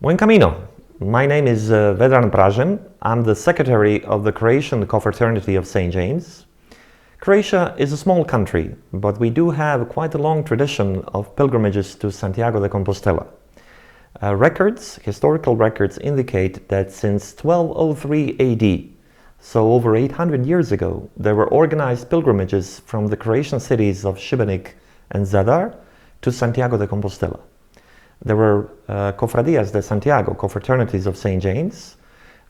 Buen camino! My name is Vedran Prazen. I'm the secretary of the Croatian Confraternity of St. James. Croatia is a small country, but we do have quite a long tradition of pilgrimages to Santiago de Compostela. Historical records indicate that since 1203 AD, so over 800 years ago, there were organized pilgrimages from the Croatian cities of Šibenik and Zadar to Santiago de Compostela. There were Cofradías de Santiago, confraternities of St. James,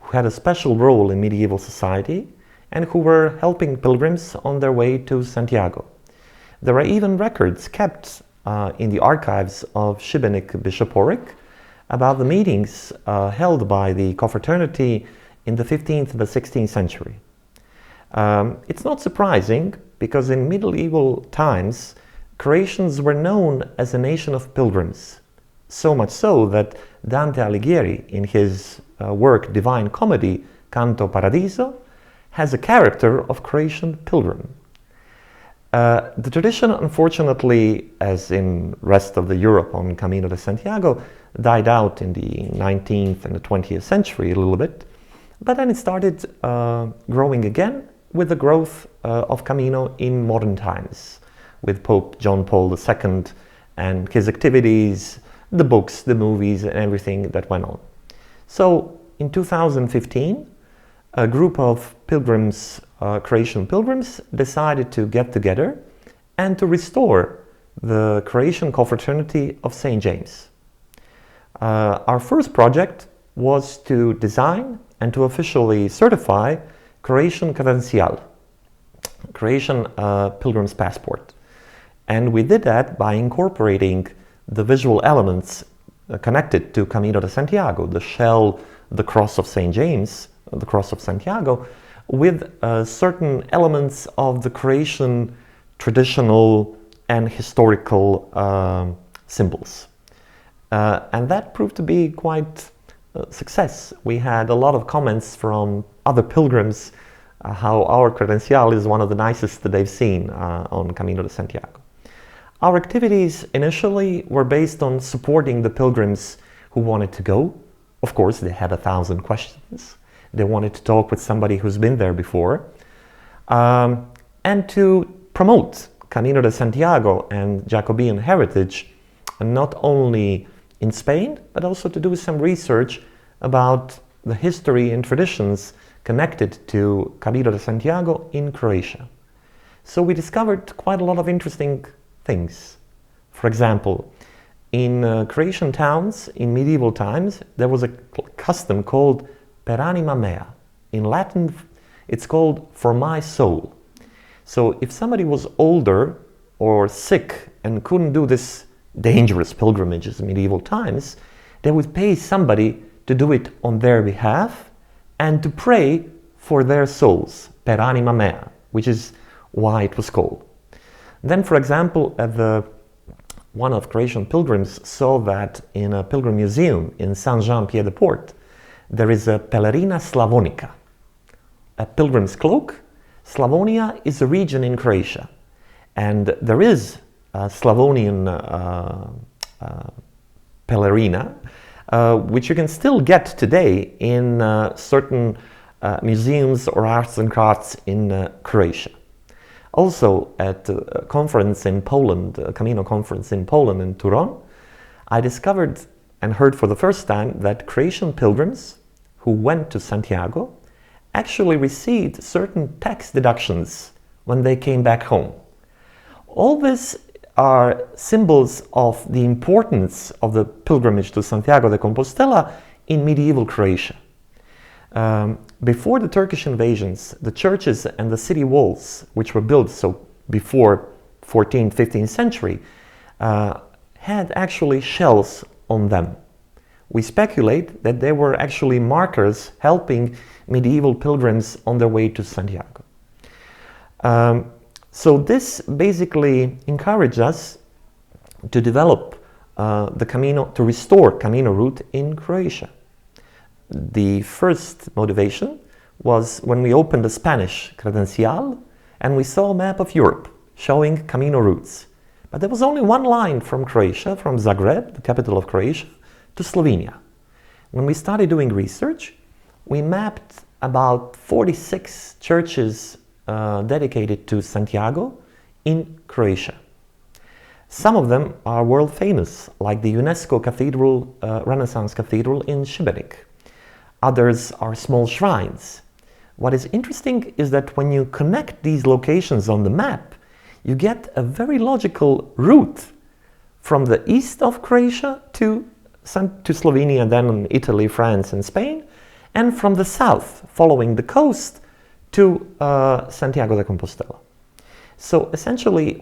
who had a special role in medieval society and who were helping pilgrims on their way to Santiago. There are even records kept in the archives of Šibenik bishopric about the meetings held by the confraternity in the 15th and the 16th century. It's not surprising, because in medieval times, Croatians were known as a nation of pilgrims. So much so that Dante Alighieri, in his work Divine Comedy, Canto Paradiso, has a character of Croatian pilgrim. The tradition, unfortunately, as in rest of the Europe on Camino de Santiago, died out in the 19th and the 20th century a little bit, but then it started growing again with the growth of Camino in modern times, with Pope John Paul II and his activities, the books, the movies, and everything that went on. So in 2015, a group of pilgrims, Croatian pilgrims, decided to get together and to restore the Croatian Confraternity of St. James. Our first project was to design and to officially certify Croatian credencial, Croatian pilgrim's passport. And we did that by incorporating the visual elements connected to Camino de Santiago, the shell, the cross of St. James, the cross of Santiago, with certain elements of the Croatian traditional and historical symbols. And that proved to be quite a success. We had a lot of comments from other pilgrims how our credencial is one of the nicest that they've seen on Camino de Santiago. Our activities initially were based on supporting the pilgrims who wanted to go. Of course, they had 1,000 questions. They wanted to talk with somebody who's been there before. And to promote Camino de Santiago and Jacobean heritage, not only in Spain, but also to do some research about the history and traditions connected to Camino de Santiago in Croatia. So we discovered quite a lot of interesting things. For example, in Croatian towns in medieval times, there was a custom called per anima mea. In Latin, it's called for my soul. So if somebody was older or sick and couldn't do this dangerous pilgrimages in medieval times, they would pay somebody to do it on their behalf and to pray for their souls, per anima mea, which is why it was called. Then, for example, one of Croatian pilgrims saw that in a pilgrim museum in Saint-Jean-Pied-de-Port, there is a pelerina slavonica, a pilgrim's cloak. Slavonia is a region in Croatia, and there is a Slavonian pelerina, which you can still get today in certain museums or arts and crafts in Croatia. Also, at a conference in Poland, a Camino conference in Poland in Turon, I discovered and heard for the first time that Croatian pilgrims who went to Santiago actually received certain tax deductions when they came back home. All this are symbols of the importance of the pilgrimage to Santiago de Compostela in medieval Croatia. Before the Turkish invasions, the churches and the city walls, which were built before 14th, 15th century, had actually shells on them. We speculate that they were actually markers helping medieval pilgrims on their way to Santiago. So this basically encouraged us to develop the Camino, to restore Camino route in Croatia. The first motivation was when we opened the Spanish credencial and we saw a map of Europe showing Camino routes. But there was only one line from Croatia, from Zagreb, the capital of Croatia, to Slovenia. When we started doing research, we mapped about 46 churches dedicated to Santiago in Croatia. Some of them are world famous, like the UNESCO Cathedral, Renaissance Cathedral in Šibenik. Others are small shrines. What is interesting is that when you connect these locations on the map, you get a very logical route from the east of Croatia to Slovenia, then Italy, France, and Spain, and from the south, following the coast, to Santiago de Compostela. So essentially,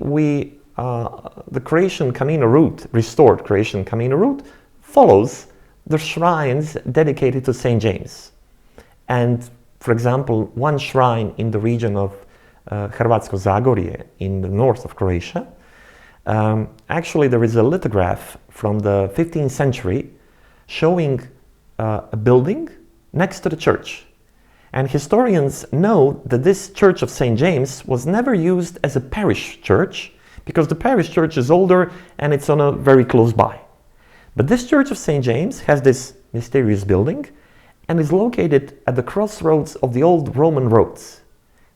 the Croatian Camino route, restored Croatian Camino route, follows the shrines dedicated to St. James. And, for example, one shrine in the region of Hrvatsko Zagorje in the north of Croatia, actually there is a lithograph from the 15th century showing a building next to the church. And historians know that this Church of St. James was never used as a parish church, because the parish church is older and it's on a very close by. But this Church of St. James has this mysterious building and is located at the crossroads of the old Roman roads.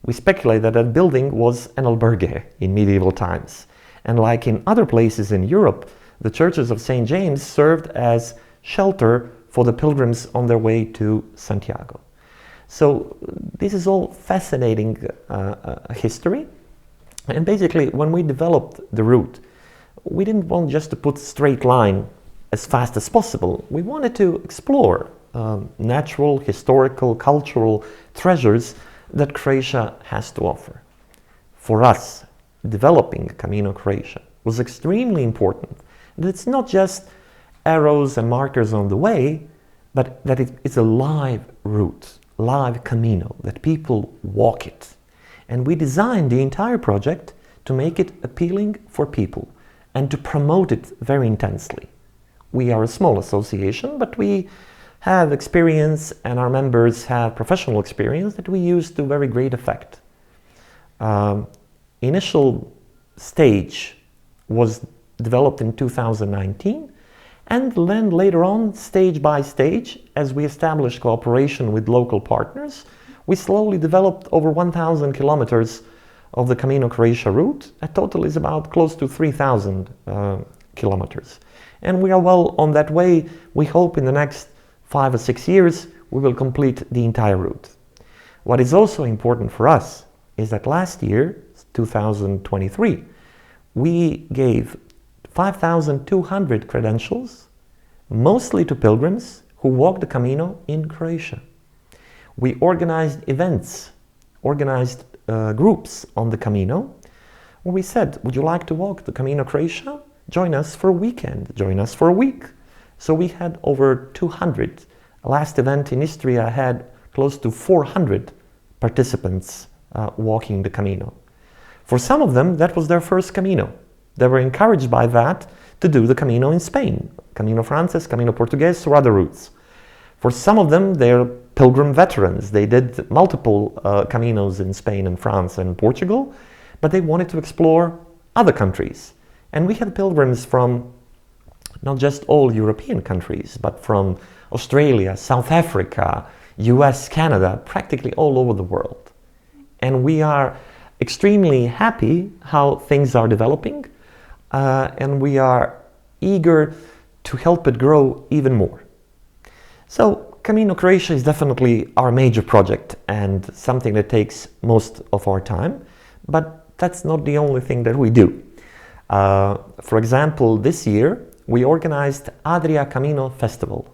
We speculate that that building was an albergue in medieval times. And like in other places in Europe, the churches of St. James served as shelter for the pilgrims on their way to Santiago. So this is all fascinating history. And basically, when we developed the route, we didn't want just to put a straight line as fast as possible. We wanted to explore natural, historical, cultural treasures that Croatia has to offer. For us, developing Camino Croatia was extremely important. And it's not just arrows and markers on the way, but that it's a live route, live Camino, that people walk it. And we designed the entire project to make it appealing for people and to promote it very intensely. We are a small association, but we have experience and our members have professional experience that we use to very great effect. Initial stage was developed in 2019, and then later on, stage by stage, as we established cooperation with local partners, we slowly developed over 1,000 kilometers of the Camino Croatia route. A total is about close to 3,000 kilometers. And we are well on that way. We hope in the next 5 or 6 years we will complete the entire route. What is also important for us is that last year, 2023, we gave 5,200 credentials, mostly to pilgrims who walk the Camino in Croatia. We organized events, organized groups on the Camino, where we said, would you like to walk the Camino Croatia? Join us for a weekend, join us for a week. So we had over 200. Last event in Istria had close to 400 participants walking the Camino. For some of them, that was their first Camino. They were encouraged by that to do the Camino in Spain, Camino Frances, Camino Portugues, or other routes. For some of them, they're pilgrim veterans. They did multiple Caminos in Spain and France and Portugal, but they wanted to explore other countries. And we had pilgrims from not just all European countries, but from Australia, South Africa, US, Canada, practically all over the world. And we are extremely happy how things are developing, and we are eager to help it grow even more. So Camino Croatia is definitely our major project and something that takes most of our time, but that's not the only thing that we do. For example, this year we organized Adria Camino Festival,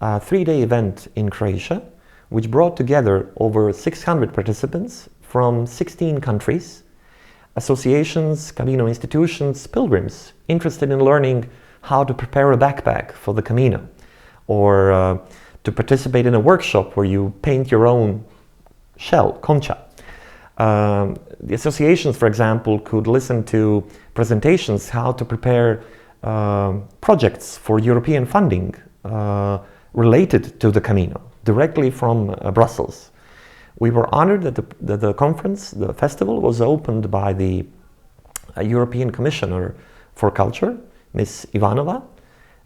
a 3-day event in Croatia, which brought together over 600 participants from 16 countries, associations, Camino institutions, pilgrims interested in learning how to prepare a backpack for the Camino, or to participate in a workshop where you paint your own shell, concha. The associations, for example, could listen to presentations how to prepare projects for European funding related to the Camino, directly from Brussels. We were honored that the conference, the festival, was opened by the European Commissioner for Culture, Ms. Ivanova,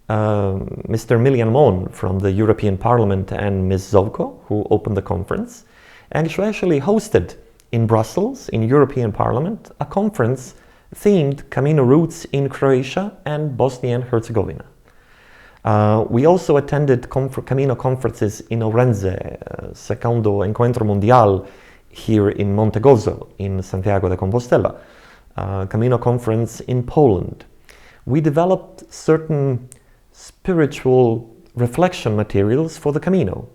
Mr. Milian Mon from the European Parliament and Ms. Zovko, who opened the conference, actually hosted in Brussels, in European Parliament, a conference themed Camino routes in Croatia and Bosnia and Herzegovina. We also attended Camino conferences in Orense, Secondo Encuentro Mundial here in Montegozo, in Santiago de Compostela, Camino conference in Poland. We developed certain spiritual reflection materials for the Camino,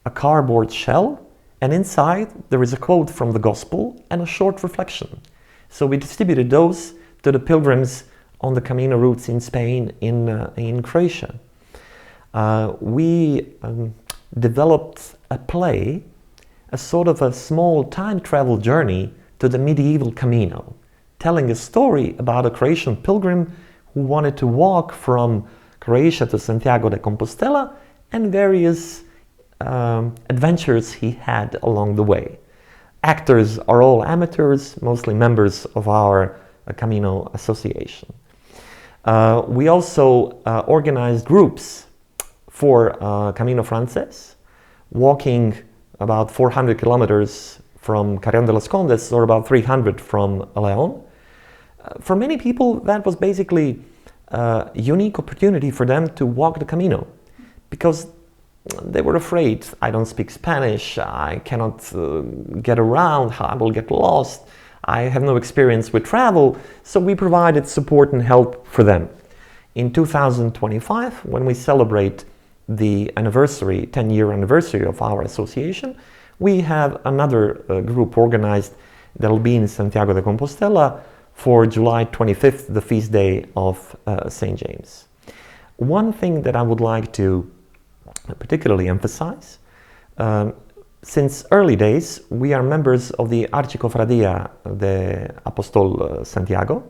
a cardboard shell, and inside there is a quote from the Gospel and a short reflection. So we distributed those to the pilgrims on the Camino routes in Spain, in Croatia. We developed a play, a sort of a small time travel journey to the medieval Camino, telling a story about a Croatian pilgrim who wanted to walk from Croatia to Santiago de Compostela and various adventures he had along the way. Actors are all amateurs, mostly members of our Camino Association. We also organized groups for Camino Frances, walking about 400 kilometers from Carrión de los Condes, or about 300 from León. For many people, that was basically a unique opportunity for them to walk the Camino, because they were afraid, I don't speak Spanish, I cannot get around, I will get lost, I have no experience with travel, so we provided support and help for them. In 2025, when we celebrate the 10-year anniversary of our association, we have another group organized that will be in Santiago de Compostela for July 25th, the feast day of St. James. One thing that I would like to particularly emphasize, since early days, we are members of the Archicofradia de Apostol Santiago,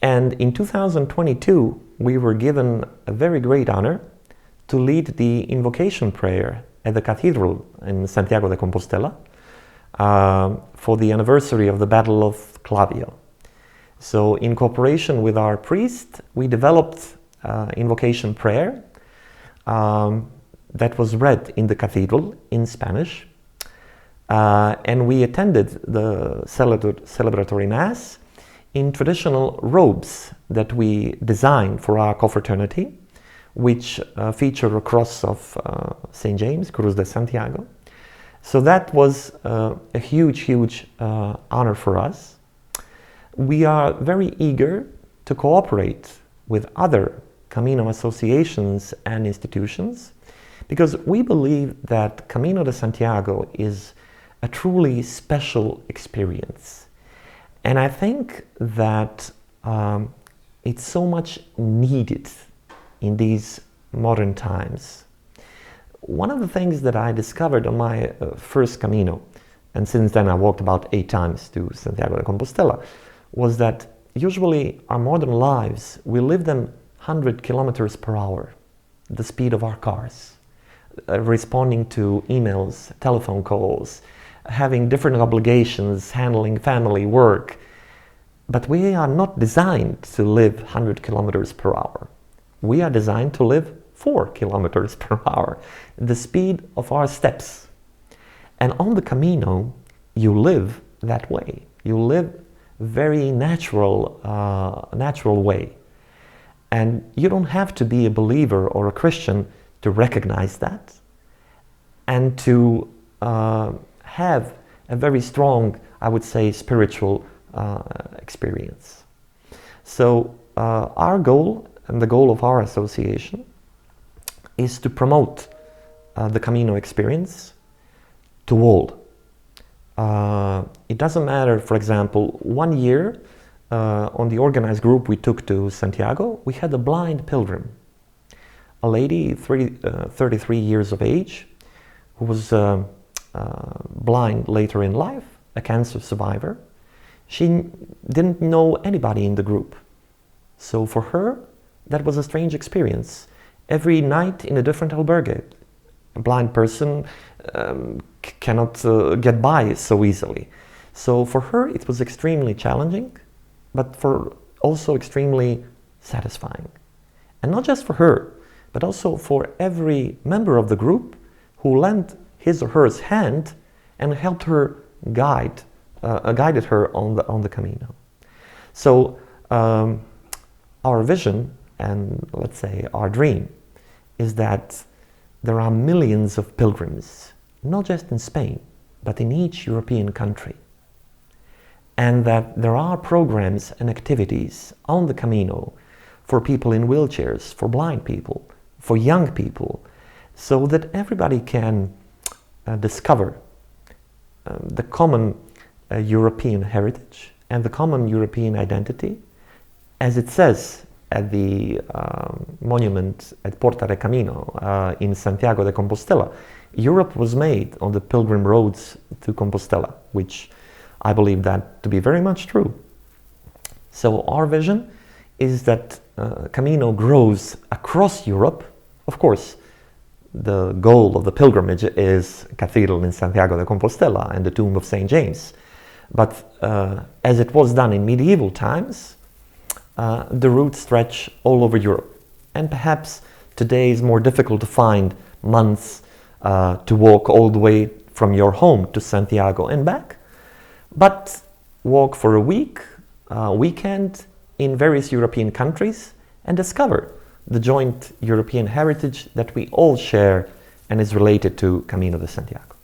and in 2022, we were given a very great honor to lead the invocation prayer at the cathedral in Santiago de Compostela for the anniversary of the Battle of Clavio. So in cooperation with our priest, we developed invocation prayer that was read in the cathedral in Spanish, and we attended the celebratory Mass in traditional robes that we designed for our confraternity, which feature a cross of St. James, Cruz de Santiago. So that was a huge honor for us. We are very eager to cooperate with other Camino associations and institutions, because we believe that Camino de Santiago is a truly special experience. And I think that it's so much needed in these modern times. One of the things that I discovered on my first Camino, and since then I walked about 8 times to Santiago de Compostela, was that usually our modern lives, we live them 100 kilometers per hour, the speed of our cars, responding to emails, telephone calls, having different obligations, handling family, work. But we are not designed to live 100 kilometers per hour. We are designed to live 4 kilometers per hour, the speed of our steps. And on the Camino, you live that way. You live very natural way. And you don't have to be a believer or a Christian to recognize that and to have a very strong, I would say, spiritual experience. So our goal and the goal of our association is to promote the Camino experience to all. It doesn't matter, for example, one year on the organized group we took to Santiago, we had a blind pilgrim, a lady, 33 years of age, who was blind later in life, a cancer survivor. She didn't know anybody in the group. So for her, that was a strange experience. Every night in a different albergue. A blind person cannot get by so easily. So for her, it was extremely challenging, but for also extremely satisfying. And not just for her, but also for every member of the group who lent his or her hand and helped her guided her on the Camino. So our vision and let's say our dream is that there are millions of pilgrims, not just in Spain, but in each European country. And that there are programs and activities on the Camino for people in wheelchairs, for blind people, for young people, so that everybody can discover the common European heritage and the common European identity. As it says at the monument at Porta del Camino in Santiago de Compostela, Europe was made on the pilgrim roads to Compostela, which I believe that to be very much true. So our vision is that Camino grows across Europe. Of course, the goal of the pilgrimage is Cathedral in Santiago de Compostela and the tomb of St. James. But as it was done in medieval times, the routes stretch all over Europe. And perhaps today is more difficult to find months to walk all the way from your home to Santiago and back. But walk for a week, weekend in various European countries and discover the joint European heritage that we all share and is related to Camino de Santiago.